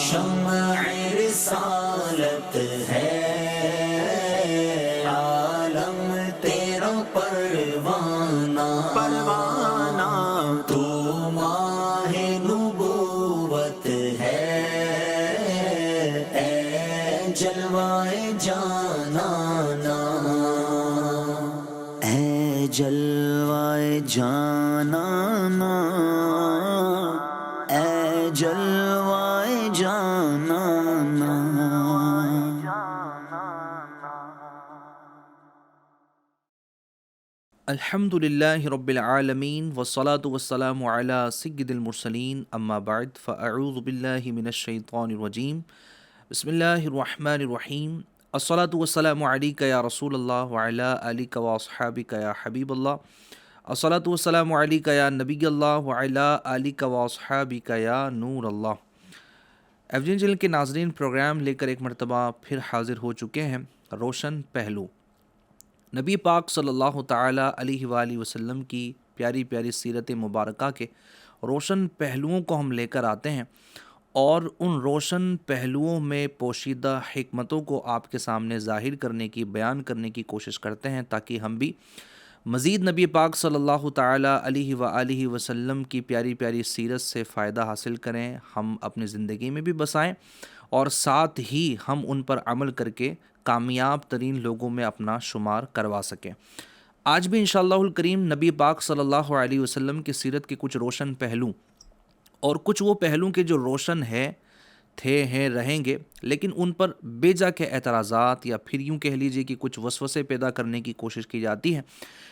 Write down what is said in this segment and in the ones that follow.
شمع رسالت ہے، عالم تیرا پروانہ، تو ماہ نبوت ہے، اے جلوائے جانانا، اے جلوائے جانانا، اے جلوائے جانانا۔ الحمد للہ رب العالمین والصلاة والسلام علی سید المرسلین، اما بعد فاعوذ باللہ من الشیطان الرجیم، بسم اللہ الرحمن الرحیم۔ الصلاة والسلام علیک یا رسول اللہ وعلی آلک واصحابک یا حبیب اللہ، الصلاة والسلام علیک یا نبی اللہ وعلی آلک واصحابک یا نور اللہ۔ ایوجین چینل کے ناظرین، پروگرام لے کر ایک مرتبہ پھر حاضر ہو چکے ہیں، روشن پہلو۔ نبی پاک صلی اللہ تعالیٰ علیہ وآلہ وسلم کی پیاری پیاری سیرت مبارکہ کے روشن پہلوؤں کو ہم لے کر آتے ہیں، اور ان روشن پہلوؤں میں پوشیدہ حکمتوں کو آپ کے سامنے ظاہر کرنے کی، بیان کرنے کی کوشش کرتے ہیں، تاکہ ہم بھی مزید نبی پاک صلی اللہ تعالیٰ علیہ وآلہ وسلم کی پیاری پیاری سیرت سے فائدہ حاصل کریں، ہم اپنی زندگی میں بھی بسائیں، اور ساتھ ہی ہم ان پر عمل کر کے کامیاب ترین لوگوں میں اپنا شمار کروا سکیں۔ آج بھی انشاءاللہ الکریم نبی پاک صلی اللہ علیہ وسلم کی سیرت کے کچھ روشن پہلو، اور کچھ وہ پہلو کے جو روشن ہیں رہیں گے، لیکن ان پر بے جا کے اعتراضات یا پھر یوں کہہ لیجئے کہ کچھ وسوسے پیدا کرنے کی کوشش کی جاتی ہے۔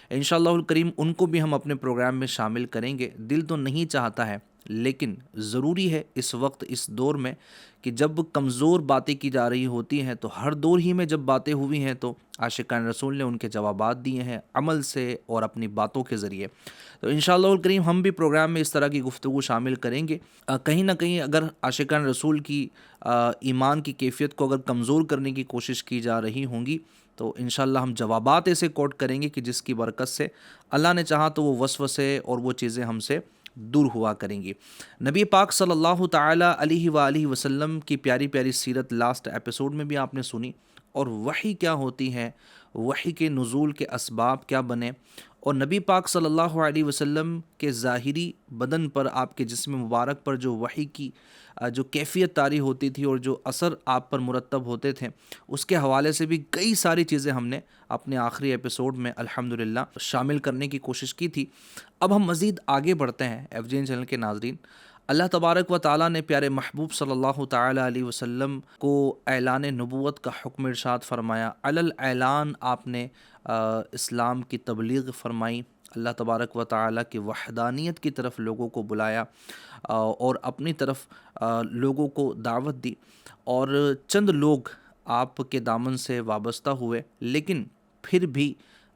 انشاءاللہ الکریم ان کو بھی ہم اپنے پروگرام میں شامل کریں گے۔ دل تو نہیں چاہتا ہے، لیکن ضروری ہے اس وقت، اس دور میں، کہ جب کمزور باتیں کی جا رہی ہوتی ہیں، تو ہر دور ہی میں جب باتیں ہوئی ہیں تو عاشقان رسول نے ان کے جوابات دیے ہیں عمل سے اور اپنی باتوں کے ذریعے۔ تو انشاءاللہ الکریم ہم بھی پروگرام میں اس طرح کی گفتگو شامل کریں گے۔ کہیں نہ کہیں اگر عاشقان رسول کی ایمان کی کیفیت کو اگر کمزور کرنے کی کوشش کی جا رہی ہوں گی، تو انشاءاللہ ہم جوابات ایسے کوٹ کریں گے کہ جس کی برکت سے اللہ نے چاہا تو وہ وسوسے اور وہ چیزیں ہم سے دور ہوا کریں گی۔ نبی پاک صلی اللہ تعالیٰ علیہ وآلہ وسلم کی پیاری پیاری سیرت لاسٹ ایپیسوڈ میں بھی آپ نے سنی، اور وحی کیا ہوتی ہے، وحی کے نزول کے اسباب کیا بنے، اور نبی پاک صلی اللہ علیہ وسلم کے ظاہری بدن پر، آپ کے جسم مبارک پر جو وحی کی جو کیفیت طاری ہوتی تھی اور جو اثر آپ پر مرتب ہوتے تھے، اس کے حوالے سے بھی کئی ساری چیزیں ہم نے اپنے آخری ایپیسوڈ میں الحمدللہ شامل کرنے کی کوشش کی تھی۔ اب ہم مزید آگے بڑھتے ہیں ایوجین چینل کے ناظرین۔ اللہ تبارک و تعالیٰ نے پیارے محبوب صلی اللہ تعالیٰ علیہ وسلم کو اعلان نبوت کا حکم ارشاد فرمایا۔ علل اعلان آپ نے اسلام کی تبلیغ فرمائی، اللہ تبارک و تعالیٰ کی وحدانیت کی طرف لوگوں کو بلایا، اور اپنی طرف لوگوں کو دعوت دی، اور چند لوگ آپ کے دامن سے وابستہ ہوئے، لیکن پھر بھی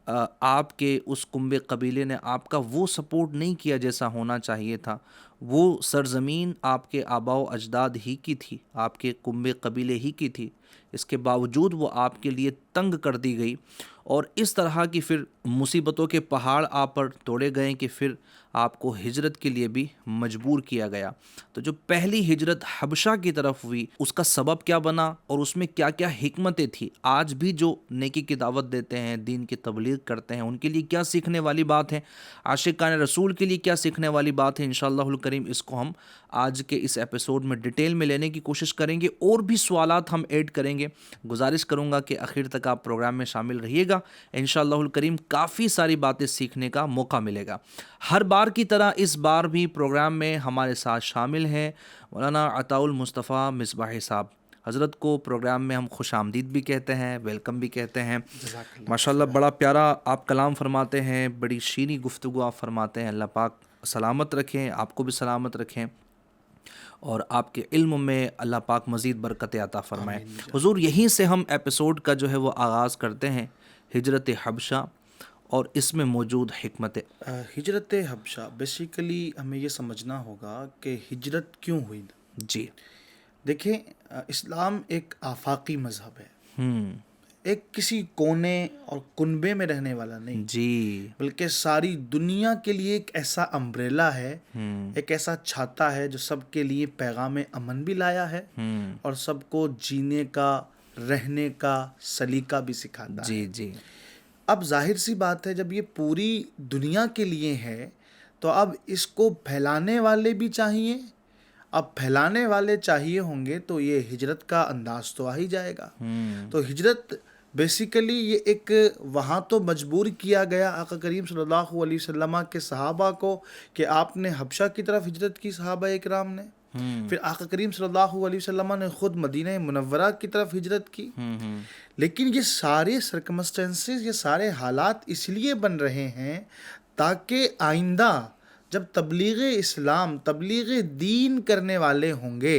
آپ کے اس کنبے قبیلے نے آپ کا وہ سپورٹ نہیں کیا جیسا ہونا چاہیے تھا۔ وہ سرزمین آپ کے آباء و اجداد ہی کی تھی، آپ کے کنبے قبیلے ہی کی تھی، اس کے باوجود وہ آپ کے لیے تنگ کر دی گئی، اور اس طرح کی پھر مصیبتوں کے پہاڑ آپ پر توڑے گئے کہ پھر آپ کو ہجرت کے لیے بھی مجبور کیا گیا۔ تو جو پہلی ہجرت حبشہ کی طرف ہوئی، اس کا سبب کیا بنا اور اس میں کیا کیا حکمتیں تھیں، آج بھی جو نیکی کی دعوت دیتے ہیں، دین کی تبلیغ کرتے ہیں، ان کے لیے کیا سیکھنے والی بات ہے، عاشقان رسول کے لیے کیا سیکھنے والی بات ہے، انشاءاللہ الکریم اس کو ہم آج کے اس ایپیسوڈ میں ڈیٹیل میں لینے کی کوشش کریں گے، اور بھی سوالات ہم ایڈ کریں گے۔ گزارش کروں گا کہ آخر تک آپ پروگرام میں شامل رہیے گا، انشاءاللہ الکریم کافی ساری باتیں سیکھنے کا موقع ملے گا۔ ہر بار کی طرح اس بار بھی پروگرام میں ہمارے ساتھ شامل ہیں مولانا عطاء المصطفیٰ مصباحی صاحب۔ حضرت کو پروگرام میں ہم خوش آمدید بھی کہتے ہیں، ویلکم بھی کہتے ہیں۔ ماشاءاللہ بڑا پیارا آپ کلام فرماتے ہیں، بڑی شیریں گفتگو آپ فرماتے ہیں۔ اللہ پاک سلامت رکھیں، آپ کو بھی سلامت رکھیں، اور آپ کے علم میں اللہ پاک مزید برکت عطا فرمائے۔ حضور، یہیں سے ہم ایپیسوڈ کا جو ہے وہ آغاز کرتے ہیں، ہجرت حبشہ اور اس میں موجود حکمت۔ ہجرت حبشہ بیسیکلی ہمیں یہ سمجھنا ہوگا کہ ہجرت کیوں ہوئی۔ جی دیکھیں، اسلام ایک آفاقی مذہب ہے، ایک کسی کونے اور کنبے میں رہنے والا نہیں، جی بلکہ ساری دنیا کے لیے ایک ایسا امبریلا ہے، ایک ایسا چھاتا ہے جو سب کے لیے پیغام امن بھی لایا ہے اور سب کو جینے کا، رہنے کا سلیقہ بھی سکھاتا ہے۔ جی جی اب ظاہر سی بات ہے جب یہ پوری دنیا کے لیے ہے تو اب اس کو پھیلانے والے بھی چاہیے۔ اب پھیلانے والے چاہیے ہوں گے تو یہ ہجرت کا انداز تو آ ہی جائے گا۔ تو ہجرت بیسیکلی یہ ایک وہاں تو مجبور کیا گیا آقا کریم صلی اللہ علیہ وسلم کے صحابہ کو کہ آپ نے حبشہ کی طرف ہجرت کی، صحابہ اکرام نے۔ پھر آقا کریم صلی اللہ علیہ وسلم نے خود مدینہ منورہ کی طرف ہجرت کی۔ لیکن یہ سارے سرکمسٹنسز، یہ سارے حالات اس لیے بن رہے ہیں تاکہ آئندہ جب تبلیغ اسلام، تبلیغ دین کرنے والے ہوں گے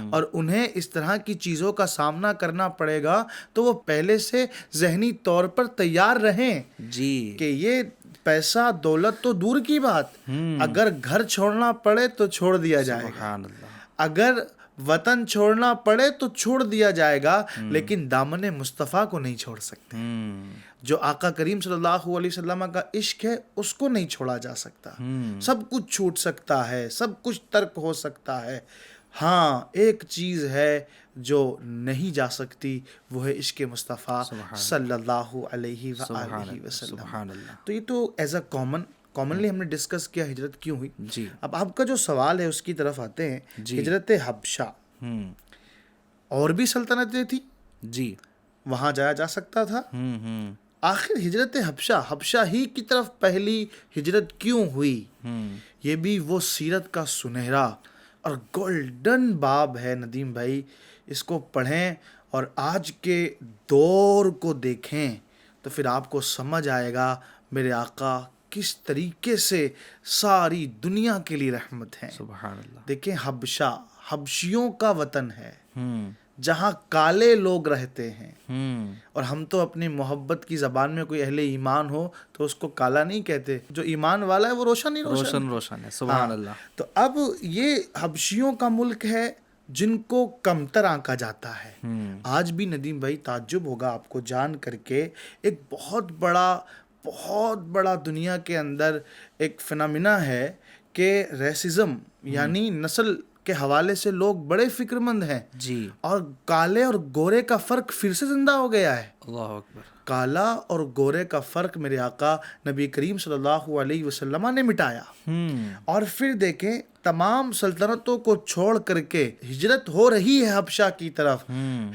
اور انہیں اس طرح کی چیزوں کا سامنا کرنا پڑے گا تو وہ پہلے سے ذہنی طور پر تیار رہیں جی کہ یہ پیسہ دولت تو دور کی بات، اگر گھر چھوڑنا پڑے تو چھوڑ دیا جائے گا، سبحان اللہ، اگر وطن چھوڑنا پڑے تو چھوڑ دیا جائے گا، لیکن دامن مصطفیٰ کو نہیں چھوڑ سکتے۔ جو آقا کریم صلی اللہ علیہ وسلم کا عشق ہے اس کو نہیں چھوڑا جا سکتا۔ سب کچھ چھوٹ سکتا ہے، سب کچھ ترک ہو سکتا ہے، ہاں ایک چیز ہے جو نہیں جا سکتی، وہ ہے عشق مصطفیٰ صلی اللہ علیہ وآلہ وسلم۔ سبحان اللہ، تو یہ تو ایز اے کامنلی ہم نے ڈسکس کیا ہجرت کیوں ہوئی۔ جی اب آپ کا جو سوال ہے اس کی طرف آتے ہیں۔ ہجرت حبشہ، اور بھی سلطنتیں تھیں، جی وہاں جایا جا سکتا تھا، آخر ہجرت حبشہ ہی کی طرف پہلی ہجرت کیوں ہوئی؟ یہ بھی وہ سیرت کا سنہرا اور گولڈن باب ہے ندیم بھائی، اس کو پڑھیں اور آج کے دور کو دیکھیں تو پھر آپ کو سمجھ آئے گا میرے آقا کس طریقے سے ساری دنیا کے لیے رحمت ہیں۔ سبحان اللہ، دیکھیں حبشہ حبشیوں کا وطن ہے جہاں کالے لوگ رہتے ہیں، اور ہم تو اپنی محبت کی زبان میں کوئی اہل ایمان ہو تو اس کو کالا نہیں کہتے، جو ایمان والا ہے وہ روشن ہی روشن ہے، سبحان اللہ۔ تو اب یہ حبشیوں کا ملک ہے جن کو کمتر آنکا جاتا ہے۔ آج بھی ندیم بھائی تعجب ہوگا آپ کو جان کر کے، ایک بہت بڑا دنیا کے اندر ایک فنامنا ہے کہ ریسزم یعنی نسل کے حوالے سے لوگ بڑے فکر مند ہیں، جی اور کالے اور گورے کا فرق پھر سے زندہ ہو گیا ہے۔ اللہ اکبر، کالا اور گورے کا فرق میرے آقا نبی کریم صلی اللہ علیہ وسلم نے مٹایا۔ اور پھر دیکھیں تمام سلطنتوں کو چھوڑ کر کے ہجرت ہو رہی ہے حبشہ کی طرف،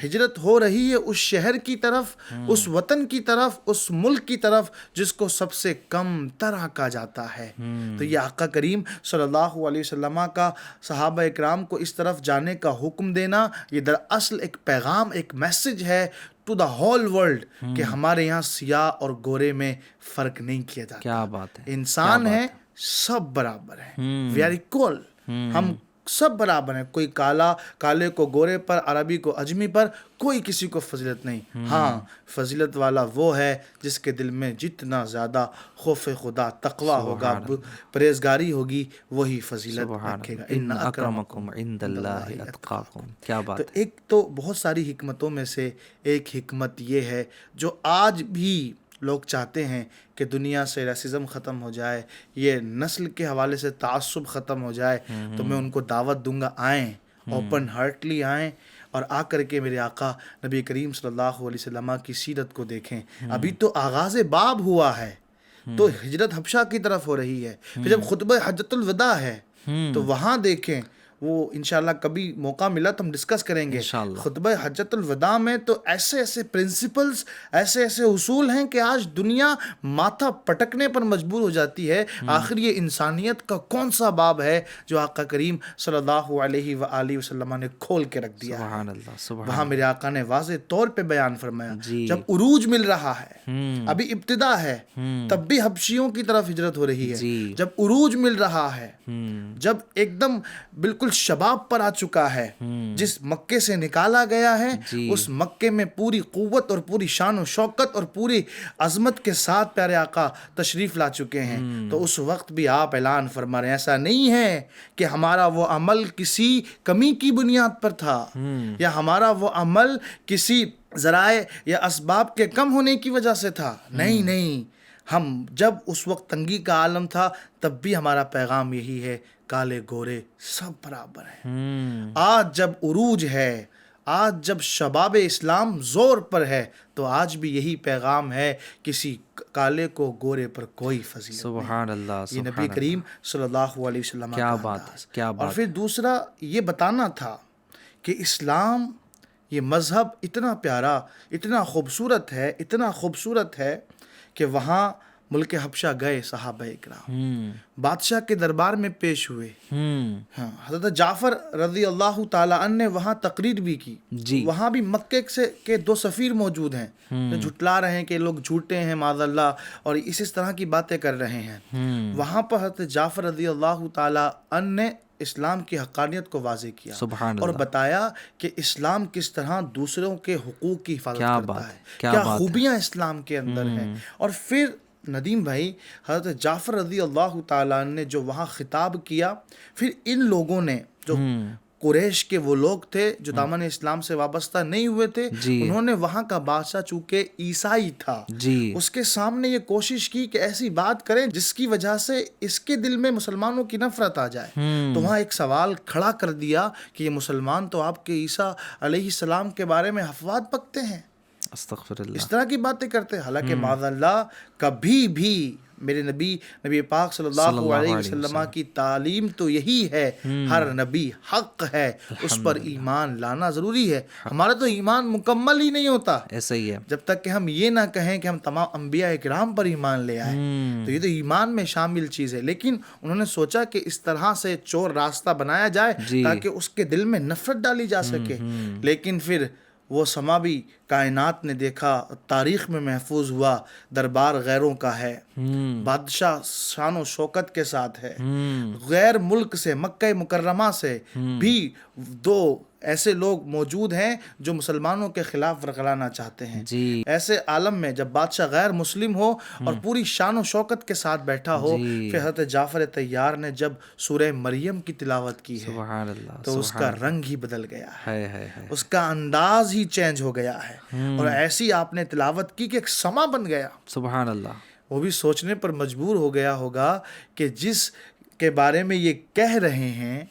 ہجرت ہو رہی ہے اس شہر کی طرف، اس وطن کی طرف، اس ملک کی طرف جس کو سب سے کم تر آنکا جاتا ہے۔ تو یہ آقا کریم صلی اللہ علیہ وسلم کا صحابہ اکرام کو اس طرف جانے کا حکم دینا، یہ دراصل ایک پیغام، ایک میسج ہے ٹو دا ہول ورلڈ کہ ہمارے یہاں سیاہ اور گورے میں فرق نہیں کیا جاتا۔ کیا بات ہے، انسان ہے، سب برابر ہیں، وی آر ایکول، ہم سب برابر ہیں، کوئی کالے کو گورے پر، عربی کو اجمی پر، کوئی کسی کو فضیلت نہیں۔ ہاں فضیلت والا وہ ہے جس کے دل میں جتنا زیادہ خوف خدا، تقویٰ ہوگا، پرہیزگاری ہوگی، وہی فضیلت رکھے گا۔ ان اکرمکم عند اللہ اتقاکم، کیا بات تو ہے، ایک تو بہت ساری حکمتوں میں سے ایک حکمت یہ ہے جو آج بھی لوگ چاہتے ہیں کہ دنیا سے ریسزم ختم ہو جائے، یہ نسل کے حوالے سے تعصب ختم ہو جائے، تو میں ان کو دعوت دوں گا آئیں، اوپن ہارٹلی آئیں اور آ کر کے میرے آقا نبی کریم صلی اللہ علیہ وسلم کی سیرت کو دیکھیں۔ ابھی تو آغاز باب ہوا ہے تو ہجرت حبشہ کی طرف ہو رہی ہے، پھر جب خطبہ حجۃ الوداع ہے تو وہاں دیکھیں، وہ انشاءاللہ کبھی موقع ملا تو ہم ڈسکس کریں گے۔ انشاءاللہ۔ خطبہ حجۃ الوداع میں تو ایسے ایسے پرنسپلز، ایسے ایسے اصول ہیں کہ آج دنیا ماتھا پٹکنے پر مجبور ہو جاتی ہے۔ آخر یہ انسانیت کا کون سا باب ہے جو آقا کریم صلی اللہ علیہ وآلہ وسلم نے کھول کے رکھ دیا ہے؟ سبحان اللہ، سبحان وہاں میرے آقا نے واضح طور پہ بیان فرمایا، جی، جب عروج مل رہا ہے، ابھی ابتدا ہے، تب بھی حبشیوں کی طرف ہجرت ہو رہی ہے۔ جی، جب عروج مل رہا ہے، جب ایک دم بالکل الشباب پر آ چکا ہے. جس مکے سے نکالا گیا ہے اس مکے میں پوری قوت اور پوری شان و شوکت اور پوری عظمت کے ساتھ پیارے آقا تشریف لا چکے ہیں. تو اس وقت بھی آپ اعلان فرما رہے ہیں ایسا نہیں ہے کہ ہمارا وہ عمل کسی کمی کی بنیاد پر تھا یا ہمارا وہ عمل کسی ذرائع یا اسباب کے کم ہونے کی وجہ سے تھا. نہیں، ہم جب اس وقت تنگی کا عالم تھا تب بھی ہمارا پیغام یہی ہے، کالے گورے سب برابر ہیں. آج جب عروج ہے، آج جب شباب اسلام زور پر ہے، تو آج بھی یہی پیغام ہے، کسی کالے کو گورے پر کوئی فضیلت سبحان اللہ. یہ نبی کریم صلی اللہ علیہ وسلم کیا کا بات انداز. کیا اور بات. پھر دوسرا یہ بتانا تھا کہ اسلام یہ مذہب اتنا پیارا، اتنا خوبصورت ہے کہ وہاں ملک حبشہ گئے صحابہ اکرام، بادشاہ کے دربار میں پیش ہوئے. حضرت جعفر رضی اللہ تعالیٰ عنہ نے وہاں تقریر بھی کی. وہاں بھی مکے کے 2 سفیر موجود ہیں جو جھٹلا رہے ہیں کہ لوگ جھوٹے ہیں معاذ اللہ اور اس طرح کی باتیں کر رہے ہیں. وہاں پر حضرت جعفر رضی اللہ تعالیٰ عنہ نے اسلام کی حقانیت کو واضح کیا اور بتایا کہ اسلام کس طرح دوسروں کے حقوق کی حفاظت کرتا ہے، کیا خوبیاں اسلام کے اندر ہیں. اور پھر ندیم بھائی حضرت جعفر رضی اللہ تعالیٰ نے جو وہاں خطاب کیا، پھر ان لوگوں نے جو قریش کے وہ لوگ تھے جو دامن اسلام سے وابستہ نہیں ہوئے تھے، انہوں نے وہاں کا بادشاہ چونکہ عیسائی تھا اس کے سامنے یہ کوشش کی کہ ایسی بات کریں جس کی وجہ سے اس کے دل میں مسلمانوں کی نفرت آ جائے. تو وہاں ایک سوال کھڑا کر دیا کہ یہ مسلمان تو آپ کے عیسیٰ علیہ السلام کے بارے میں افواہ پکتے ہیں، استغفر اللہ، اس طرح کی باتیں کرتے ہیں. حالانکہ معاذ اللہ کبھی بھی میرے نبی پاک صلی اللہ علیہ وسلم کی تعلیم تو یہی ہے، ہر نبی حق ہے، اس پر ایمان لانا ضروری ہے. ہمارا تو ایمان مکمل ہی نہیں ہوتا ایسا ہی ہے جب تک کہ ہم یہ نہ کہیں کہ ہم تمام انبیاء کرام پر ایمان لے آئیں. تو یہ تو ایمان میں شامل چیز ہے. لیکن انہوں نے سوچا کہ اس طرح سے چور راستہ بنایا جائے تاکہ اس کے دل میں نفرت ڈالی جا سکے. لیکن پھر وہ سماوی کائنات نے دیکھا، تاریخ میں محفوظ ہوا، دربار غیروں کا ہے، بادشاہ شان و شوکت کے ساتھ ہے، غیر ملک سے مکہ مکرمہ سے بھی 2 ایسے لوگ موجود ہیں جو مسلمانوں کے خلاف ورگلانا چاہتے ہیں. ایسے عالم میں جب بادشاہ غیر مسلم ہو اور پوری شان و شوکت کے ساتھ بیٹھا ہو، پھر حضرت جعفر طیار نے جب سورہ مریم کی تلاوت کی ہے تو اس کا رنگ ہی بدل گیا ہے، اس کا انداز ہی چینج ہو گیا ہے، اور ایسی آپ نے تلاوت کی کہ ایک سما بن گیا. سبحان اللہ. وہ بھی سوچنے پر مجبور ہو گیا ہوگا کہ جس کے بارے میں یہ کہہ رہے ہیں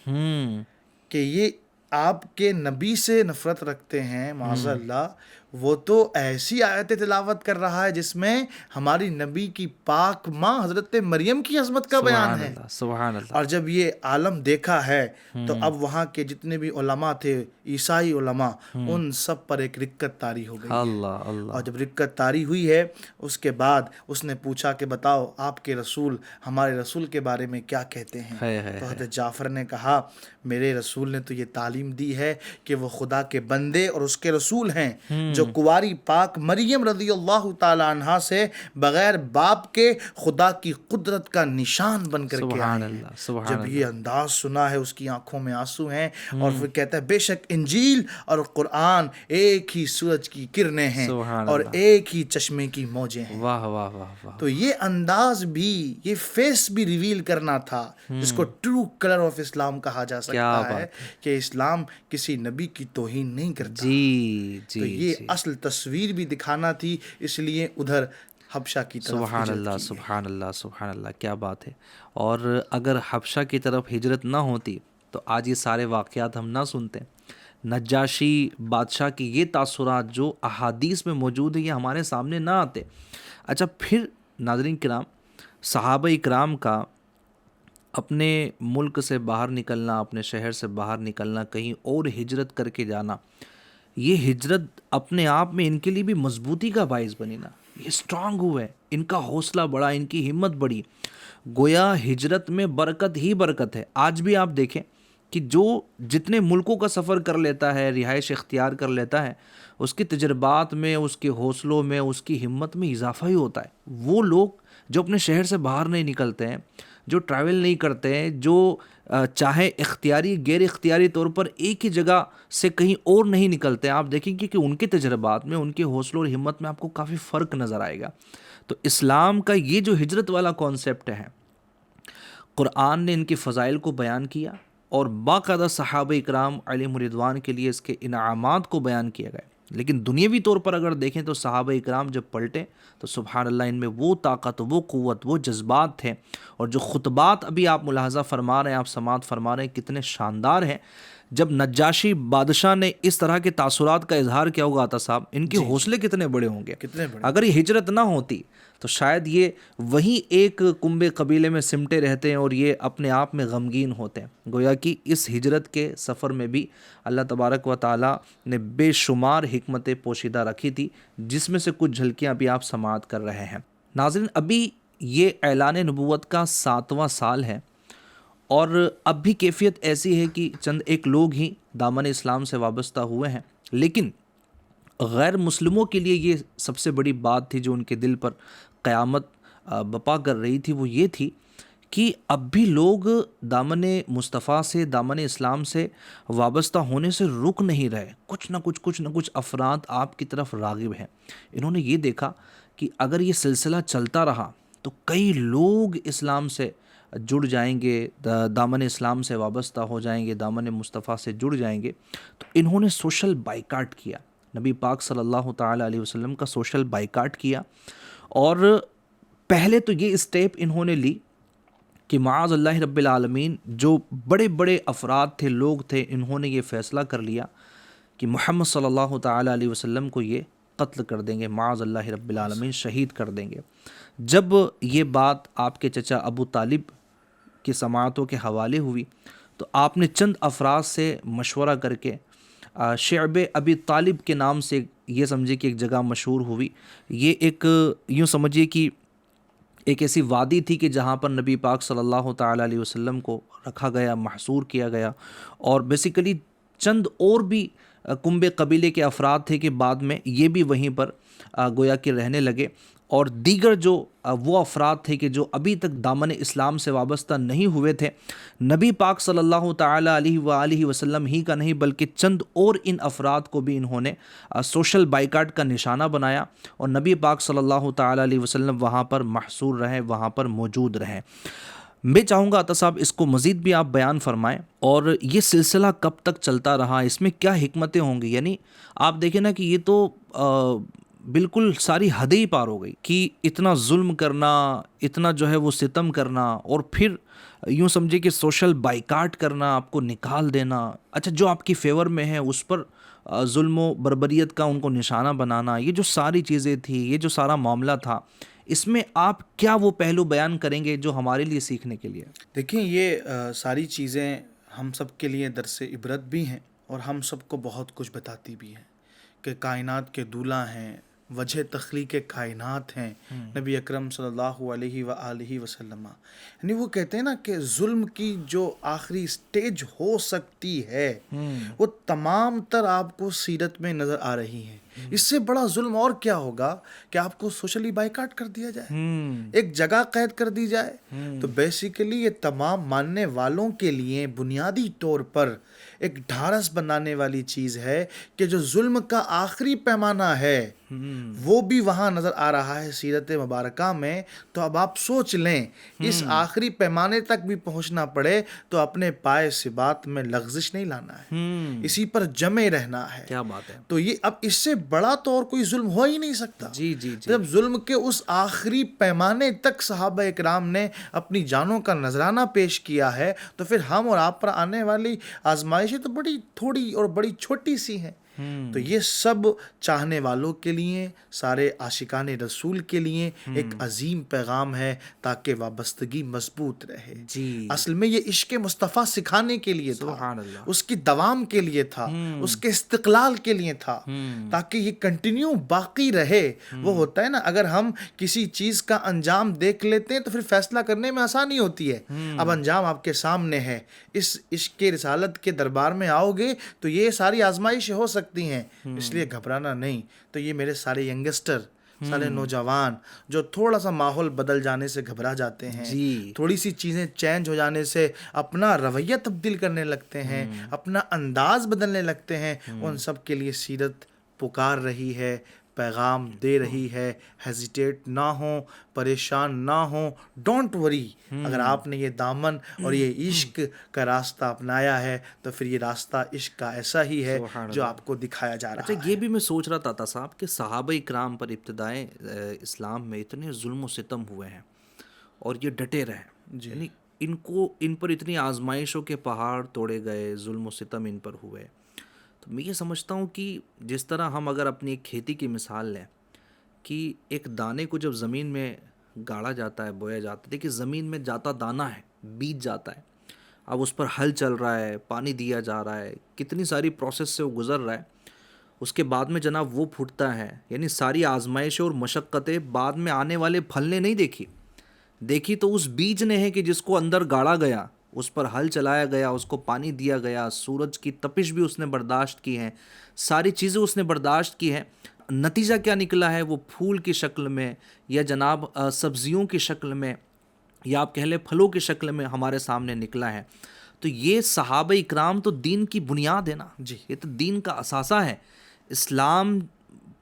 کہ یہ آپ کے نبی سے نفرت رکھتے ہیں معاذ اللہ، وہ تو ایسی آیت تلاوت کر رہا ہے جس میں ہماری نبی کی پاک ماں حضرت مریم کی عظمت کا بیان ہے. سبحان اللہ. اور جب یہ عالم دیکھا ہے تو اب وہاں کے جتنے بھی علماء تھے، عیسائی علماء، ان سب پر ایک رکت طاری ہو گئی. اور جب رکت طاری ہوئی ہے اس کے بعد اس نے پوچھا کہ بتاؤ آپ کے رسول ہمارے رسول کے بارے میں کیا کہتے ہیں. تو حضرت جعفر نے کہا میرے رسول نے تو یہ تعلیم دی ہے کہ وہ خدا کے بندے اور اس کے رسول ہیں جو کنواری پاک مریم رضی اللہ تعالی عنہا سے بغیر باپ کے خدا کی قدرت کا نشان بن کر کے آئے ہیں. جب یہ انداز سنا ہے اس کی آنکھوں میں آنسو ہیں اور پھر کہتا ہے بے شک انجیل اور قرآن ایک ہی سورج کی کرنیں ہیں اور ایک ہی چشمے کی موجیں ہیں. واہ واہ واہ واہ. تو یہ انداز بھی، یہ فیس بھی ریویل کرنا تھا جس کو ٹرو کلر آف اسلام کہا جا سکتا ہے کہ اسلام کسی نبی کی توہین نہیں کرتا. تو یہ اصل تصویر بھی دکھانا تھی، اس لیے ادھر حبشہ کی طرف سبحان اللہ سبحان اللہ سبحان اللہ. کیا بات ہے. اور اگر حبشہ کی طرف ہجرت نہ ہوتی تو آج یہ سارے واقعات ہم نہ سنتے. نجاشی بادشاہ کی یہ تاثرات جو احادیث میں موجود ہیں یہ ہمارے سامنے نہ آتے. اچھا پھر ناظرین کرام، صحابہ اکرام کا اپنے ملک سے باہر نکلنا، اپنے شہر سے باہر نکلنا، کہیں اور ہجرت کر کے جانا، یہ ہجرت اپنے آپ میں ان کے لیے بھی مضبوطی کا باعث بنی نا. یہ اسٹرانگ ہوئے، ان کا حوصلہ بڑھا، ان کی ہمت بڑھی. گویا ہجرت میں برکت ہی برکت ہے. آج بھی آپ دیکھیں کہ جو جتنے ملکوں کا سفر کر لیتا ہے، رہائش اختیار کر لیتا ہے، اس کے تجربات میں، اس کے حوصلوں میں، اس کی ہمت میں اضافہ ہی ہوتا ہے. وہ لوگ جو اپنے شہر سے باہر نہیں نکلتے ہیں، جو ٹریول نہیں کرتے ہیں، جو چاہے اختیاری غیر اختیاری طور پر ایک ہی جگہ سے کہیں اور نہیں نکلتے. آپ دیکھیں گے کہ ان کے تجربات میں، ان کے حوصلوں اور ہمت میں آپ کو کافی فرق نظر آئے گا. تو اسلام کا یہ جو ہجرت والا کانسیپٹ ہے، قرآن نے ان کے فضائل کو بیان کیا اور باقاعدہ صحابہ اکرام علیہم الرضوان کے لیے اس کے انعامات کو بیان کیا گیا. لیکن دنیاوی طور پر اگر دیکھیں تو صحابہ اکرام جب پلٹے تو سبحان اللہ ان میں وہ طاقت، وہ قوت، وہ جذبات تھے. اور جو خطبات ابھی آپ ملاحظہ فرما رہے ہیں، آپ سماعت فرما رہے ہیں، کتنے شاندار ہیں. جب نجاشی بادشاہ نے اس طرح کے تاثرات کا اظہار کیا ہوگا عطا صاحب، ان کے حوصلے کتنے بڑے ہوں گے. کتنے بڑے. اگر یہ ہجرت نہ ہوتی تو شاید یہ وہیں ایک کنبے قبیلے میں سمٹے رہتے ہیں اور یہ اپنے آپ میں غمگین ہوتے ہیں. گویا کہ اس ہجرت کے سفر میں بھی اللہ تبارک و تعالیٰ نے بے شمار حکمتیں پوشیدہ رکھی تھی، جس میں سے کچھ جھلکیاں بھی آپ سماعت کر رہے ہیں. ناظرین، ابھی یہ اعلان نبوت کا 7واں سال ہے اور اب بھی کیفیت ایسی ہے کہ چند ایک لوگ ہی دامن اسلام سے وابستہ ہوئے ہیں. لیکن غیر مسلموں کے لیے یہ سب سے بڑی بات تھی جو ان کے دل پر قیامت بپا کر رہی تھی، وہ یہ تھی کہ اب بھی لوگ دامن مصطفیٰ سے، دامن اسلام سے وابستہ ہونے سے رک نہیں رہے. کچھ نہ کچھ افراد آپ کی طرف راغب ہیں. انہوں نے یہ دیکھا کہ اگر یہ سلسلہ چلتا رہا تو کئی لوگ اسلام سے جڑ جائیں گے، دامن اسلام سے وابستہ ہو جائیں گے، دامن مصطفیٰ سے جڑ جائیں گے. تو انہوں نے سوشل بائیکاٹ کیا، نبی پاک صلی اللہ تعالیٰ علیہ وسلم کا سوشل بائیکاٹ کیا. اور پہلے تو یہ اسٹیپ انہوں نے لی کہ معاذ اللہ رب العالمین جو بڑے بڑے افراد تھے، لوگ تھے، انہوں نے یہ فیصلہ کر لیا کہ محمد صلی اللہ تعالیٰ علیہ وسلم کو یہ قتل کر دیں گے، معاذ اللہ رب العالمین شہید کر دیں گے. جب یہ بات آپ کے چچا ابو طالب کی سماعتوں کے حوالے ہوئی تو آپ نے چند افراد سے مشورہ کر کے شعب ابی طالب کے نام سے، یہ سمجھے کہ ایک جگہ مشہور ہوئی. یہ ایک یوں سمجھیے کہ ایک ایسی وادی تھی کہ جہاں پر نبی پاک صلی اللہ تعالیٰ علیہ وسلم کو رکھا گیا، محصور کیا گیا. اور بیسیکلی چند اور بھی کنبے قبیلے کے افراد تھے کہ بعد میں یہ بھی وہیں پر گویا کہ رہنے لگے. اور دیگر جو وہ افراد تھے کہ جو ابھی تک دامن اسلام سے وابستہ نہیں ہوئے تھے، نبی پاک صلی اللہ تعالیٰ علیہ وآلہ وسلم ہی کا نہیں بلکہ چند اور ان افراد کو بھی انہوں نے سوشل بائیکاٹ کا نشانہ بنایا اور نبی پاک صلی اللہ تعالیٰ علیہ وسلم وہاں پر محصور رہے، وہاں پر موجود رہیں. میں چاہوں گا عطا صاحب اس کو مزید بھی آپ بیان فرمائیں اور یہ سلسلہ کب تک چلتا رہا، اس میں کیا حکمتیں ہوں گی. یعنی آپ دیکھیں نا کہ یہ تو بالکل ساری حدیں ہی پار ہو گئی کہ اتنا ظلم کرنا، اتنا جو ہے وہ ستم کرنا، اور پھر یوں سمجھے کہ سوشل بائیکاٹ کرنا، آپ کو نکال دینا. اچھا، جو آپ کی فیور میں ہے اس پر ظلم و بربریت کا ان کو نشانہ بنانا، یہ جو ساری چیزیں تھیں، یہ جو سارا معاملہ تھا، اس میں آپ کیا وہ پہلو بیان کریں گے جو ہمارے لیے سیکھنے کے لیے؟ دیکھیں، یہ ساری چیزیں ہم سب کے لیے درس عبرت بھی ہیں اور ہم سب کو بہت کچھ بتاتی بھی ہیں کہ کائنات کے دولہ ہیں، وجہ تخلیق کائنات ہیں نبی اکرم صلی اللہ علیہ وآلہ وسلم. یعنی وہ کہتے ہیں نا کہ ظلم کی جو آخری سٹیج ہو سکتی ہے وہ تمام تر آپ کو سیرت میں نظر آ رہی ہیں. اس سے بڑا ظلم اور کیا ہوگا کہ آپ کو سوشلی بائیکاٹ کر دیا جائے، ایک جگہ قید کر دی جائے. تو بیسیکلی یہ تمام ماننے والوں کے لیے بنیادی طور پر ایک ڈھارس بنانے والی چیز ہے کہ جو ظلم کا آخری پیمانہ ہے وہ بھی وہاں نظر آ رہا ہے سیرت مبارکہ میں. تو اب آپ سوچ لیں، اس آخری پیمانے تک بھی پہنچنا پڑے تو اپنے پائے ثبات میں لغزش نہیں لانا ہے، اسی پر جمے رہنا ہے. کیا بات ہے! تو یہ اب اس سے بڑا تو اور کوئی ظلم ہو ہی نہیں سکتا. جب ظلم کے اس آخری پیمانے تک صحابہ اکرام نے اپنی جانوں کا نذرانہ پیش کیا ہے تو پھر ہم اور آپ پر آنے والی آزمائشیں تو بڑی تھوڑی اور بڑی چھوٹی سی ہیں. تو یہ سب چاہنے والوں کے لیے، سارے عاشقان رسول کے لیے ایک عظیم پیغام ہے تاکہ وابستگی مضبوط رہے. اصل میں یہ عشق مصطفیٰ سکھانے کے لیے تھا، اس کی دوام کے لیے تھا، اس کے استقلال کے لیے تھا، تاکہ یہ کنٹینیو باقی رہے. وہ ہوتا ہے نا، اگر ہم کسی چیز کا انجام دیکھ لیتے ہیں تو پھر فیصلہ کرنے میں آسانی ہوتی ہے. اب انجام آپ کے سامنے ہے، اس عشق رسالت کے دربار میں آؤ گے تو یہ ساری آزمائش ہو سکتی ہیں، اس لیے گھبرانا نہیں. تو یہ میرے سارے ینگسٹر سارے نوجوان جو تھوڑا سا ماحول بدل جانے سے گھبرا جاتے ہیں، جی تھوڑی سی چیزیں چینج ہو جانے سے اپنا رویہ تبدیل کرنے لگتے ہیں، اپنا انداز بدلنے لگتے ہیں، ان سب کے لیے سیرت پکار رہی ہے، پیغام دے رہی ہے، ہیزیٹیٹ نہ ہوں، پریشان نہ ہوں، ڈونٹ وری. اگر آپ نے یہ دامن اور یہ عشق کا راستہ اپنایا ہے تو پھر یہ راستہ عشق کا ایسا ہی ہے جو آپ کو دکھایا جا رہا اچھا، ہے. یہ بھی میں سوچ رہا تھا صاحب کہ صحابہ اکرام پر ابتدائے اسلام میں اتنے ظلم و ستم ہوئے ہیں اور یہ ڈٹے رہے، یعنی ان پر اتنی آزمائشوں کے پہاڑ توڑے گئے، ظلم و ستم ان پر ہوئے. تو میں یہ سمجھتا ہوں کہ جس طرح ہم اگر اپنی ایک کھیتی کی مثال لیں کہ ایک دانے کو جب زمین میں گاڑا جاتا ہے، بویا جاتا ہے، دیکھیے زمین میں جاتا دانہ ہے، بیج جاتا ہے، اب اس پر ہل چل رہا ہے، پانی دیا جا رہا ہے، کتنی ساری پروسیس سے وہ گزر رہا ہے، اس کے بعد میں جناب وہ پھوٹتا ہے. یعنی ساری آزمائشیں اور مشقتیں بعد میں آنے والے پھل نے نہیں دیکھی تو اس بیج نے ہے کہ جس کو اندر گاڑا گیا، اس پر ہل چلایا گیا، اس کو پانی دیا گیا، سورج کی تپش بھی اس نے برداشت کی ہے، ساری چیزیں اس نے برداشت کی ہیں. نتیجہ کیا نکلا ہے؟ وہ پھول کی شکل میں یا جناب سبزیوں کی شکل میں یا آپ کہہ لیں پھلوں کی شکل میں ہمارے سامنے نکلا ہے. تو یہ صحابہ اکرام تو دین کی بنیاد ہے نا، جی، یہ تو دین کا اثاثہ ہے. اسلام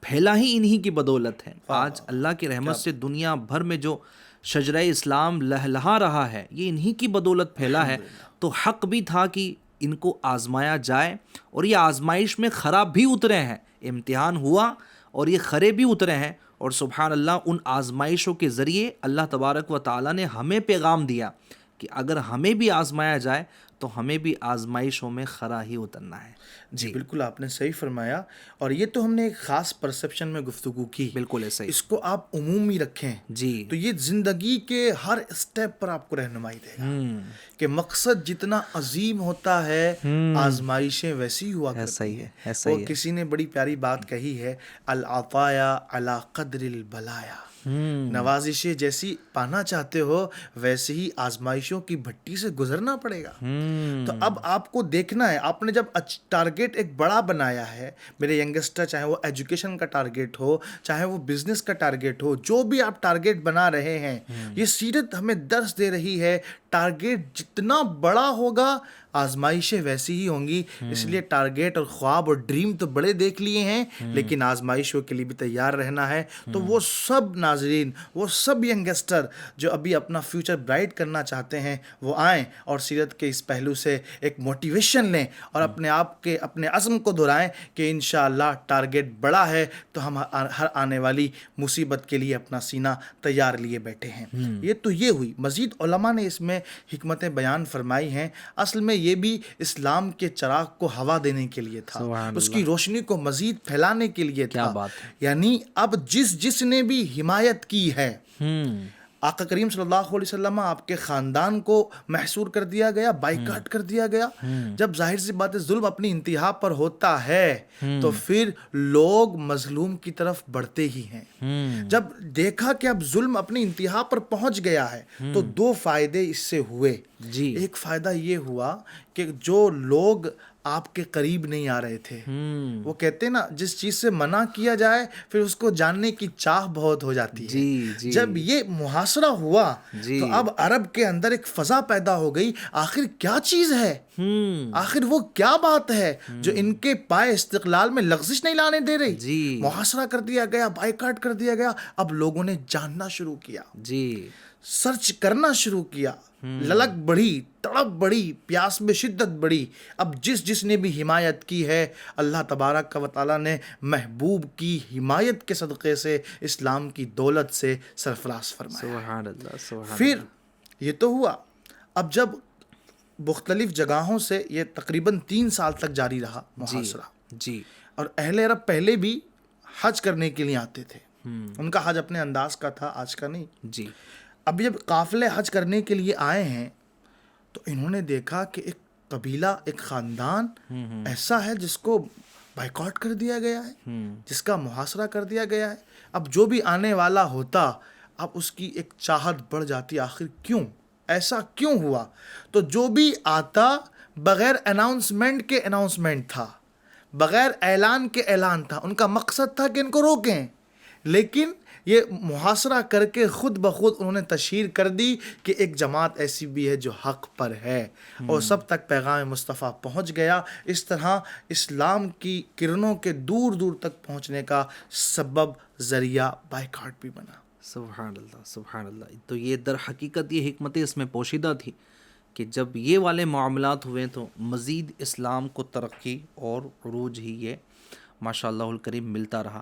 پھیلا ہی انہی کی بدولت ہے. آج اللہ کی رحمت سے دنیا بھر میں جو شجرہ اسلام لہلہا رہا ہے یہ انہی کی بدولت پھیلا ہے. تو حق بھی تھا کہ ان کو آزمایا جائے، اور یہ آزمائش میں خراب بھی اترے ہیں، امتحان ہوا اور یہ خرے بھی اترے ہیں. اور سبحان اللہ ان آزمائشوں کے ذریعے اللہ تبارک و تعالیٰ نے ہمیں پیغام دیا کہ اگر ہمیں بھی آزمایا جائے تو ہمیں بھی آزمائشوں میں خرا ہی اترنا ہے. جی بالکل آپ نے صحیح فرمایا. اور یہ تو ہم نے ایک خاص پرسپشن میں گفتگو کی، بالکل ایسا ہی. اس کو آپ عمومی رکھیں جی تو یہ زندگی کے ہر اسٹیپ پر آپ کو رہنمائی دے گا کہ مقصد جتنا عظیم ہوتا ہے آزمائشیں ویسی ہوا ایسا ہی کرتی ہے، ہیں. ایسا وہ ہی ہے. کسی نے بڑی پیاری بات کہی ہے، العطایا علی قدر البلایا. نوازشیں جیسی پانا چاہتے ہو ویسے ہی آزمائشوں کی بھٹی سے گزرنا پڑے گا. تو اب آپ کو دیکھنا ہے، آپ نے جب ٹارگیٹ ایک بڑا بنایا ہے، میرے ینگسٹر، چاہے وہ ایجوکیشن کا ٹارگیٹ ہو، چاہے وہ بزنس کا ٹارگیٹ ہو، جو بھی آپ ٹارگیٹ بنا رہے ہیں، یہ سیرت ہمیں درس دے رہی ہے ٹارگیٹ جتنا بڑا ہوگا آزمائشیں ویسی ہی ہوں گی. اس لیے ٹارگیٹ اور خواب اور ڈریم تو بڑے دیکھ لیے ہیں، لیکن آزمائشوں کے لیے بھی تیار رہنا ہے. تو وہ سب ناظرین، وہ سب ینگسٹر جو ابھی اپنا فیوچر برائٹ کرنا چاہتے ہیں، وہ آئیں اور سیرت کے اس پہلو سے ایک موٹیویشن لیں اور اپنے آپ کے اپنے عزم کو دہرائیں کہ انشاءاللہ ٹارگیٹ بڑا ہے تو ہم ہر آنے والی مصیبت کے لیے اپنا سینہ تیار لیے بیٹھے ہیں. یہ تو یہ ہوئی. مزید علماء نے اس میں حکمتیں بیان فرمائی ہیں. اصل میں یہ بھی اسلام کے چراغ کو ہوا دینے کے لیے تھا، اس کی روشنی کو مزید پھیلانے کے لیے تھا. یعنی اب جس نے بھی حمایت کی ہے، آقا کریم صلی اللہ علیہ وسلم، آپ کے خاندان کو محصور کر دیا گیا، بائیکاٹ کر دیا گیا. جب ظاہر سی بات ہے ظلم اپنی انتہا پر ہوتا ہے تو پھر لوگ مظلوم کی طرف بڑھتے ہی ہیں. جب دیکھا کہ اب ظلم اپنی انتہا پر پہنچ گیا ہے تو دو فائدے اس سے ہوئے. ایک فائدہ یہ ہوا کہ جو لوگ آپ کے قریب نہیں آ رہے تھے، وہ کہتے ہیں نا جس چیز سے منع کیا جائے پھر اس کو جاننے کی چاہ بہت ہو جاتی ہے. جب یہ محاصرہ ہوا تو اب عرب کے اندر ایک فضا پیدا ہو گئی، آخر کیا چیز ہے، آخر وہ کیا بات ہے جو ان کے پائے استقلال میں لغزش نہیں لانے دے رہی. محاصرہ کر دیا گیا، بائیکاٹ کر دیا گیا. اب لوگوں نے جاننا شروع کیا، سرچ کرنا شروع کیا، للک بڑھی، تڑپ بڑھی، پیاس میں شدت بڑھی. اب جس نے بھی حمایت کی ہے، اللہ تبارک و تعالیٰ نے محبوب کی حمایت کے صدقے سے اسلام کی دولت سے سرفراز فرمایا. سبحان اللہ. پھر یہ تو ہوا. اب جب مختلف جگہوں سے یہ تقریباً 3 سال تک جاری رہا محاصرہ، اور اہل عرب پہلے بھی حج کرنے کے لیے آتے تھے، ان کا حج اپنے انداز کا تھا، آج کا نہیں. اب جب قافلے حج کرنے کے لیے آئے ہیں تو انہوں نے دیکھا کہ ایک قبیلہ، ایک خاندان ایسا ہے جس کو بائیکاٹ کر دیا گیا ہے، جس کا محاصرہ کر دیا گیا ہے. اب جو بھی آنے والا ہوتا اب اس کی ایک چاہت بڑھ جاتی، آخر کیوں، ایسا کیوں ہوا. تو جو بھی آتا بغیر اناؤنسمنٹ کے اناؤنسمنٹ تھا، بغیر اعلان کے اعلان تھا. ان کا مقصد تھا کہ ان کو روکیں، لیکن یہ محاصرہ کر کے خود بخود انہوں نے تشہیر کر دی کہ ایک جماعت ایسی بھی ہے جو حق پر ہے، اور سب تک پیغام مصطفیٰ پہنچ گیا۔ اس طرح اسلام کی کرنوں کے دور دور تک پہنچنے کا سبب ذریعہ بائیکاٹ بھی بنا۔ سبحان اللہ، سبحان اللہ۔ تو یہ در حقیقت یہ حکمت اس میں پوشیدہ تھی کہ جب یہ والے معاملات ہوئے تو مزید اسلام کو ترقی اور عروج ہی یہ ماشاء اللہ الکریم ملتا رہا۔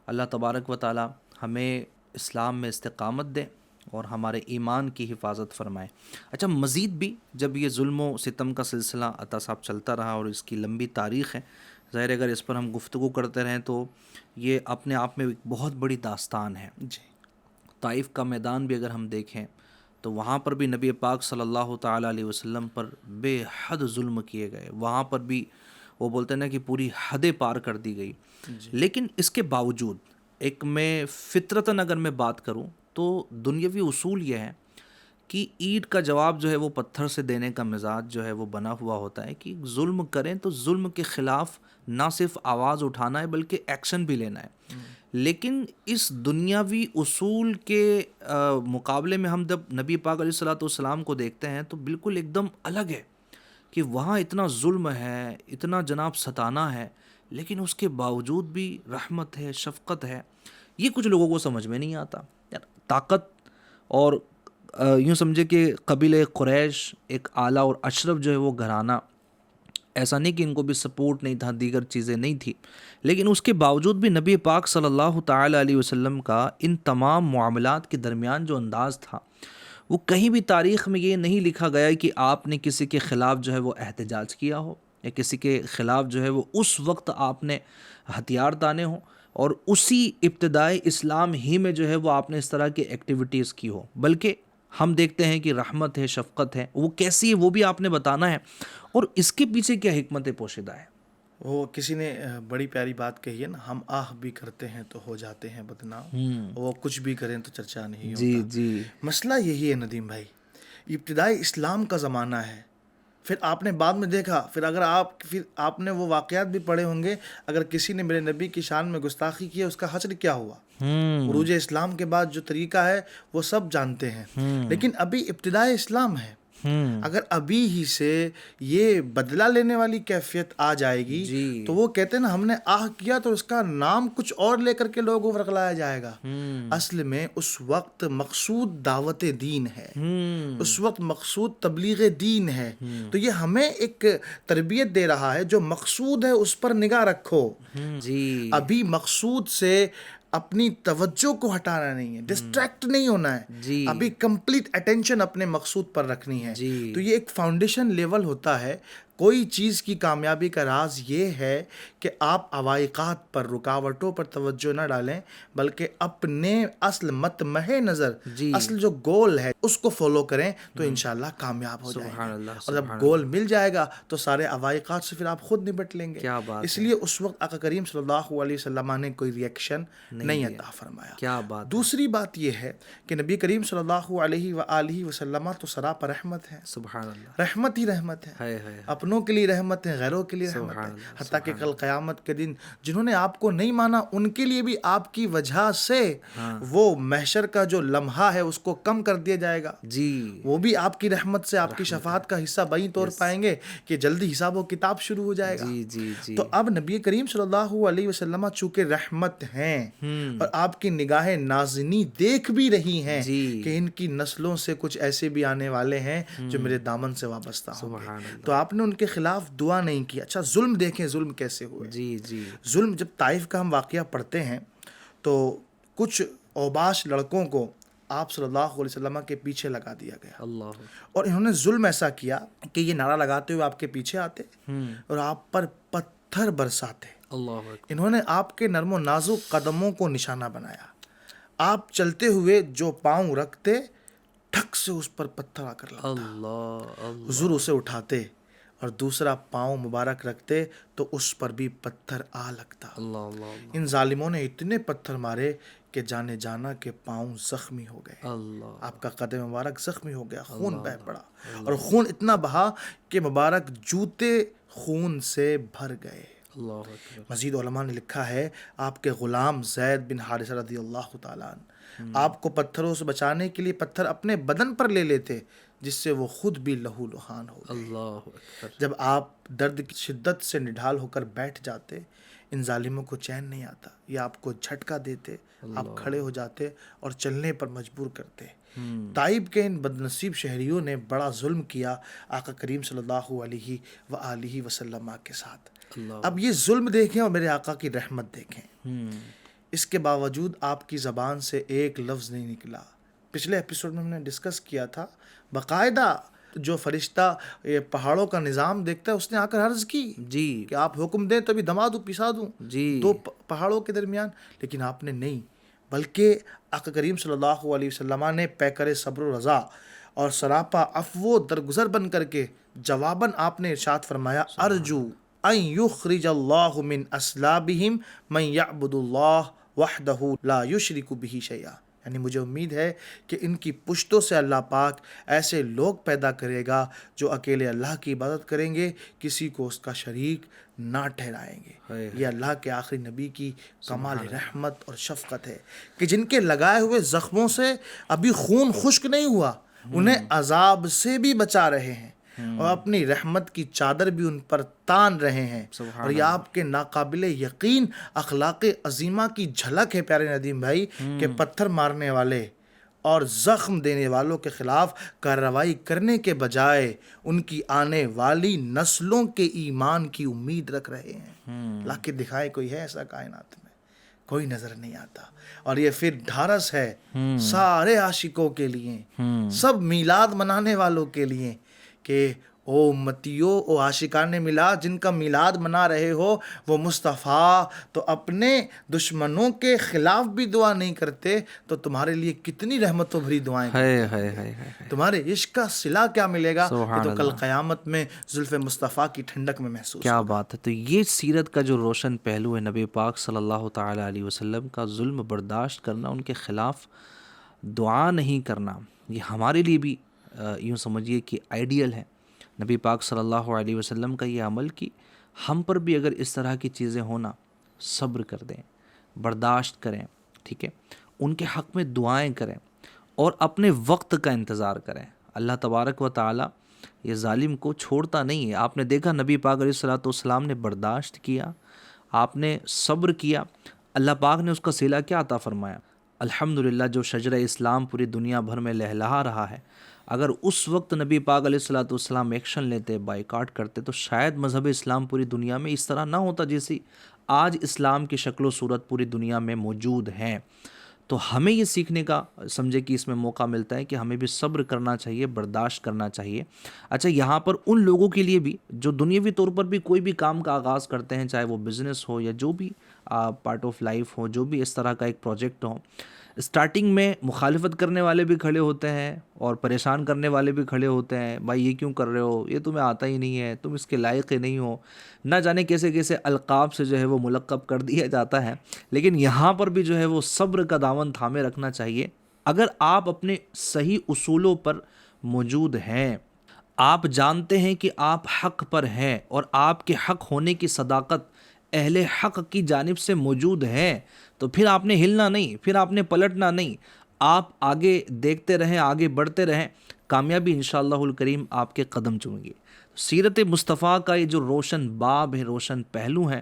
اللہ تبارک و تعالی ہمیں اسلام میں استقامت دے اور ہمارے ایمان کی حفاظت فرمائے۔ اچھا، مزید بھی جب یہ ظلم و ستم کا سلسلہ عطا صاحب چلتا رہا اور اس کی لمبی تاریخ ہے، ظاہر اگر اس پر ہم گفتگو کرتے رہیں تو یہ اپنے آپ میں ایک بہت بڑی داستان ہے۔ جی، طائف کا میدان بھی اگر ہم دیکھیں تو وہاں پر بھی نبی پاک صلی اللہ تعالیٰ علیہ وسلم پر بے حد ظلم کیے گئے، وہاں پر بھی وہ بولتے ہیں نا کہ پوری حدیں پار کر دی گئی۔ لیکن اس کے باوجود ایک میں فطرتاً اگر میں بات کروں تو دنیاوی اصول یہ ہے کہ اینٹ کا جواب جو ہے وہ پتھر سے دینے کا مزاج جو ہے وہ بنا ہوا ہوتا ہے کہ ظلم کریں تو ظلم کے خلاف نہ صرف آواز اٹھانا ہے بلکہ ایکشن بھی لینا ہے۔ لیکن اس دنیاوی اصول کے مقابلے میں ہم جب نبی پاک علیہ الصلوۃ والسلام کو دیکھتے ہیں تو بالکل ایک دم الگ ہے کہ وہاں اتنا ظلم ہے، اتنا جناب ستانا ہے، لیکن اس کے باوجود بھی رحمت ہے، شفقت ہے۔ یہ کچھ لوگوں کو سمجھ میں نہیں آتا یار۔ طاقت اور یوں سمجھے کہ قبیلہ قریش ایک اعلیٰ اور اشرف جو ہے وہ گھرانہ، ایسا نہیں کہ ان کو بھی سپورٹ نہیں تھا، دیگر چیزیں نہیں تھی، لیکن اس کے باوجود بھی نبی پاک صلی اللہ تعالیٰ علیہ وسلم کا ان تمام معاملات کے درمیان جو انداز تھا وہ کہیں بھی تاریخ میں یہ نہیں لکھا گیا کہ آپ نے کسی کے خلاف جو ہے وہ احتجاج کیا ہو یا کسی کے خلاف جو ہے وہ اس وقت آپ نے ہتھیار تانے ہوں اور اسی ابتدائی اسلام ہی میں جو ہے وہ آپ نے اس طرح کی ایکٹیویٹیز کی ہو، بلکہ ہم دیکھتے ہیں کہ رحمت ہے، شفقت ہے، وہ کیسی ہے وہ بھی آپ نے بتانا ہے، اور اس کے پیچھے کیا حکمت پوشیدہ ہے۔ وہ کسی نے بڑی پیاری بات کہی ہے نا، ہم آہ بھی کرتے ہیں تو ہو جاتے ہیں بدنام، وہ کچھ بھی کریں تو چرچا نہیں ہوتا۔ جی جی، مسئلہ یہی ہے ندیم بھائی، ابتدائی اسلام کا زمانہ ہے، پھر آپ نے بعد میں دیکھا، پھر آپ نے وہ واقعات بھی پڑھے ہوں گے، اگر کسی نے میرے نبی کی شان میں گستاخی کی ہے اس کا حشر کیا ہوا۔ عروج اسلام کے بعد جو طریقہ ہے وہ سب جانتے ہیں، لیکن ابھی ابتدائی اسلام ہے۔ اگر ابھی ہی سے یہ بدلہ لینے والی کیفیت آ جائے گی تو وہ کہتے ہیں نا، ہم نے آہ کیا تو اس کا نام کچھ اور لے کر کے لوگوں پر لایا جائے گا۔ اصل میں اس وقت مقصود دعوت دین ہے، اس وقت مقصود تبلیغ دین ہے، تو یہ ہمیں ایک تربیت دے رہا ہے، جو مقصود ہے اس پر نگاہ رکھو۔ جی، ابھی مقصود سے اپنی توجہ کو ہٹانا نہیں ہے، ڈسٹریکٹ نہیں ہونا ہے، ابھی کمپلیٹ اٹینشن اپنے مقصود پر رکھنی ہے۔ تو یہ ایک فاؤنڈیشن لیول ہوتا ہے۔ کوئی چیز کی کامیابی کا راز یہ ہے کہ آپ عوائقات پر، رکاوٹوں پر توجہ نہ ڈالیں، بلکہ اپنے اصل مطمح نظر، اصل جو گول ہے اس کو فالو کریں تو انشاءاللہ کامیاب ہو جائیں گے، اور جب گول مل جائے گا تو سارے عوائقات سے پھر آپ خود نپٹ لیں گے۔ اس لیے اس وقت آقا کریم صلی اللہ علیہ وسلم نے کوئی ریئیکشن نہیں عطا فرمایا۔ کیا بات۔ دوسری بات یہ ہے کہ نبی کریم صلی اللہ علیہ وآلہ وسلم تو سراپا رحمت ہے، سبحان اللہ، رحمت ہی رحمت ہے، اپنوں کے لیے رحمت ہے، غیروں کے لیے رحمت ہے، حتیٰ کہ کل قیامت کے دن جنہوں نے آپ کو نہیں مانا ان کے لیے بھی آپ کی وجہ سے وہ محشر کا جو لمحہ ہے اس کو کم کر دیا جائے گا، وہ بھی آپ کی رحمت سے، آپ کی شفاعت کا حصہ بیں طور پائیں گے کہ جلدی حساب و کتاب شروع ہو جائے گا۔ تو اب نبی کریم صلی اللہ علیہ وسلم چونکہ رحمت ہیں اور آپ کی نگاہیں نازنی دیکھ بھی رہی ہیں کہ ان کی نسلوں سے کچھ ایسے بھی آنے والے ہیں جو میرے دامن سے وابستہ ہوں گے، تو آپ نے ان کے خلاف دعا نہیں کی۔ اچھا، ظلم دیکھیں ظلم کیسے ہوئے۔ ظلم جب طائف کا ہم واقعہ پڑھتے ہیں تو کچھ اوباش لڑکوں کو آپ صلی اللہ علیہ وسلم کے پیچھے لگا دیا گیا، اور انہوں نے ظلم ایسا کیا کہ یہ نعرہ لگاتے ہوئے آپ کے پیچھے آتے اور آپ پر پتھر برساتے۔ انہوں نے آپ کے نرم و نازک قدموں کو نشانہ بنایا، آپ چلتے ہوئے جو پاؤں رکھتے ٹھک سے اس پر پتھر آ کر لگتا، حضور اسے اٹھاتے اور دوسرا پاؤں مبارک رکھتے تو اس پر بھی پتھر آ لگتا۔ ان ظالموں نے اتنے پتھر مارے کہ جانے جانا کے پاؤں زخمی ہو گئے، آپ کا قدم مبارک زخمی ہو گیا، خون بہہ پڑا، اور خون اتنا بہا کہ مبارک جوتے خون سے بھر گئے۔ اللہ اکبر. مزید علماء نے لکھا ہے آپ کے غلام زید بن حارثہ رضی اللہ تعالیٰ عنہ آپ کو پتھروں سے بچانے کے لیے پتھر اپنے بدن پر لے لیتے جس سے وہ خود بھی لہو لہان ہو گئے. اللہ اکبر. جب آپ درد کی شدت سے نڈھال ہو کر بیٹھ جاتے ان ظالموں کو چین نہیں آتا، یہ آپ کو جھٹکا دیتے، آپ کھڑے ہو جاتے اور چلنے پر مجبور کرتے. طائب کے ان بدنصیب شہریوں نے بڑا ظلم کیا آقا کریم صلی اللہ علیہ وآلہ وسلم کے ساتھ. اب یہ ظلم دیکھیں اور میرے آقا کی رحمت دیکھیں. اس کے باوجود آپ کی زبان سے ایک لفظ نہیں نکلا. پچھلے ایپیسوڈ میں ہم نے ڈسکس کیا تھا، باقاعدہ جو فرشتہ یہ پہاڑوں کا نظام دیکھتا ہے اس نے آ کر عرض کی جی کہ آپ حکم دیں تو ابھی دما دوں، پسا دوں جی دو پہاڑوں کے درمیان، لیکن آپ نے نہیں، بلکہ آقا کریم صلی اللہ علیہ وسلم نے پیکر صبر و رضا اور سراپا عفو و درگزر بن کر کے جواباً آپ نے ارشاد فرمایا ارجو ان یخرج اللہ من اصلابہم من یعبد اللہ وحدہ لا یشرک بہ شیئا. یعنی مجھے امید ہے کہ ان کی پشتوں سے اللہ پاک ایسے لوگ پیدا کرے گا جو اکیلے اللہ کی عبادت کریں گے، کسی کو اس کا شریک نہ ٹھہرائیں گے. یہ اللہ کے آخری نبی کی کمال رحمت اور شفقت ہے کہ جن کے لگائے ہوئے زخموں سے ابھی خون خشک نہیں ہوا انہیں عذاب سے بھی بچا رہے ہیں اور اپنی رحمت کی چادر بھی ان پر تان رہے ہیں. اور یہ آپ کے ناقابل یقین اخلاق عظیمہ کی جھلک ہے پیارے ندیم بھائی کہ پتھر مارنے والے اور زخم دینے والوں کے خلاف کارروائی کرنے کے بجائے ان کی آنے والی نسلوں کے ایمان کی امید رکھ رہے ہیں. لا کے دکھائے کوئی ہے ایسا کائنات میں؟ کوئی نظر نہیں آتا. اور یہ پھر ڈھارس ہے سارے عاشقوں کے لیے، سب میلاد منانے والوں کے لیے کہ او امتیو، او عاشقان میلاد جن کا میلاد منا رہے ہو، وہ مصطفیٰ تو اپنے دشمنوں کے خلاف بھی دعا نہیں کرتے تو تمہارے لیے کتنی رحمتوں بھری دعائیں تمہارے عشق کا صلہ کیا ملے گا، یہ تو کل قیامت میں زلف مصطفیٰ کی ٹھنڈک میں محسوس. کیا بات ہے. تو یہ سیرت کا جو روشن پہلو ہے نبی پاک صلی اللہ تعالیٰ علیہ وسلم کا ظلم برداشت کرنا، ان کے خلاف دعا نہیں کرنا، یہ ہمارے لیے بھی یوں سمجھیے کہ آئیڈیل ہے نبی پاک صلی اللہ علیہ وسلم کا یہ عمل کہ ہم پر بھی اگر اس طرح کی چیزیں ہونا صبر کر دیں، برداشت کریں، ٹھیک ہے، ان کے حق میں دعائیں کریں اور اپنے وقت کا انتظار کریں. اللہ تبارک و تعالیٰ یہ ظالم کو چھوڑتا نہیں ہے. آپ نے دیکھا نبی پاک علیہ الصلوۃ والسلام نے برداشت کیا، آپ نے صبر کیا، اللہ پاک نے اس کا صلہ کیا عطا فرمایا. الحمدللہ جو شجرہ اسلام پوری دنیا بھر میں لہلہا رہا ہے، اگر اس وقت نبی پاک علیہ الصلوۃ والسلام ایکشن لیتے، بائیکاٹ کرتے، تو شاید مذہب اسلام پوری دنیا میں اس طرح نہ ہوتا جیسی آج اسلام کی شکل و صورت پوری دنیا میں موجود ہیں. تو ہمیں یہ سیکھنے کا سمجھے کہ اس میں موقع ملتا ہے کہ ہمیں بھی صبر کرنا چاہیے، برداشت کرنا چاہیے. اچھا، یہاں پر ان لوگوں کے لیے بھی جو دنیاوی طور پر بھی کوئی بھی کام کا آغاز کرتے ہیں، چاہے وہ بزنس ہو یا جو بھی پارٹ آف لائف ہو، جو بھی اس طرح کا ایک پروجیکٹ ہو، اسٹارٹنگ میں مخالفت کرنے والے بھی کھڑے ہوتے ہیں اور پریشان کرنے والے بھی کھڑے ہوتے ہیں. بھائی یہ کیوں کر رہے ہو، یہ تمہیں آتا ہی نہیں ہے، تم اس کے لائق ہی نہیں ہو، نہ جانے کیسے کیسے القاب سے جو ہے وہ ملقب کر دیا جاتا ہے. لیکن یہاں پر بھی جو ہے وہ صبر کا دامن تھامے رکھنا چاہیے. اگر آپ اپنے صحیح اصولوں پر موجود ہیں، آپ جانتے ہیں کہ آپ حق پر ہیں اور آپ کے حق ہونے کی صداقت اہل حق کی جانب سے موجود ہے، تو پھر آپ نے ہلنا نہیں، پھر آپ نے پلٹنا نہیں. آپ آگے دیکھتے رہیں، آگے بڑھتے رہیں، کامیابی انشاءاللہ الکریم آپ کے قدم چومیں گی. سیرت مصطفیٰ کا یہ جو روشن باب ہے، روشن پہلو ہیں،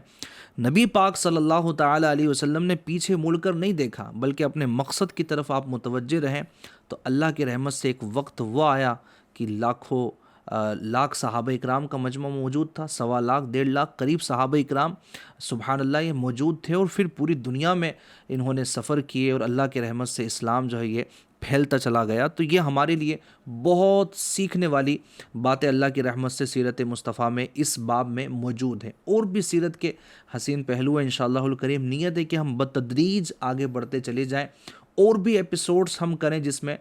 نبی پاک صلی اللہ تعالیٰ علیہ وسلم نے پیچھے مڑ کر نہیں دیکھا، بلکہ اپنے مقصد کی طرف آپ متوجہ رہیں. تو اللہ کی رحمت سے ایک وقت وہ آیا کہ لاکھ صحابہ اکرام کا مجمع موجود تھا، 1.25 لاکھ 1.5 لاکھ قریب صحابہ اکرام سبحان اللہ یہ موجود تھے، اور پھر پوری دنیا میں انہوں نے سفر کیے اور اللہ کی رحمت سے اسلام جو ہے یہ پھیلتا چلا گیا. تو یہ ہمارے لیے بہت سیکھنے والی باتیں اللہ کی رحمت سے سیرت مصطفیٰ میں اس باب میں موجود ہیں. اور بھی سیرت کے حسین پہلو ہیں انشاءاللہ الکریم. نیت ہے کہ ہم بتدریج آگے بڑھتے چلے جائیں، اور بھی ایپیسوڈز ہم کریں جس میں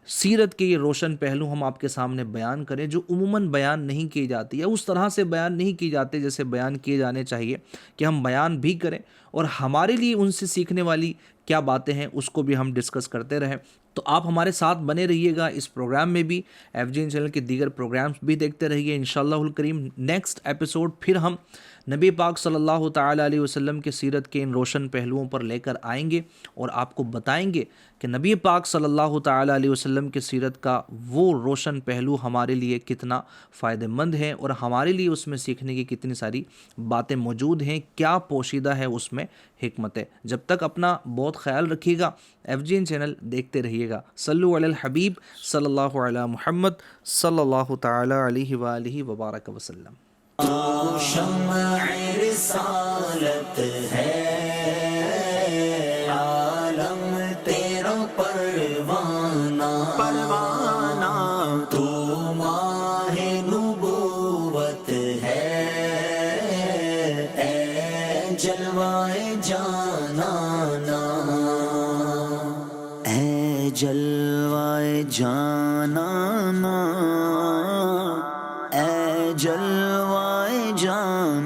سیرت کے یہ روشن پہلو ہم آپ کے سامنے بیان کریں جو عموماً بیان نہیں کی جاتی یا اس طرح سے بیان نہیں کی جاتے جیسے بیان کیے جانے چاہیے، کہ ہم بیان بھی کریں اور ہمارے لیے ان سے سیکھنے والی کیا باتیں ہیں اس کو بھی ہم ڈسکس کرتے رہیں. تو آپ ہمارے ساتھ بنے رہیے گا اس پروگرام میں بھی، FGN چینل کے دیگر پروگرامز بھی دیکھتے رہیے انشاءاللہ الکریم. نیکسٹ ایپیسوڈ پھر ہم نبی پاک صلی اللہ تعالیٰ علیہ وسلم کے سیرت کے ان روشن پہلوؤں پر لے کر آئیں گے اور آپ کو بتائیں گے کہ نبی پاک صلی اللہ تعالیٰ علیہ وسلم کے سیرت کا وہ روشن پہلو ہمارے لیے کتنا فائدہ مند ہے اور ہمارے لیے اس میں سیکھنے کی کتنی ساری باتیں موجود ہیں، کیا پوشیدہ ہے اس میں حکمت ہے۔ جب تک اپنا بہت خیال رکھیے گا، FGN چینل دیکھتے رہیے گا۔ صلو علی الحبیب صلی اللہ علی محمد صلی اللہ تعالیٰ علیہ وآلہ وبارک وسلم۔ تو شمع رسالت ہے، عالم تیرا پروانہ، تو ماہ نبوت ہے، اے جلوائے جانانا، اے جلوائے جانانا، اے جلوائے جانانا۔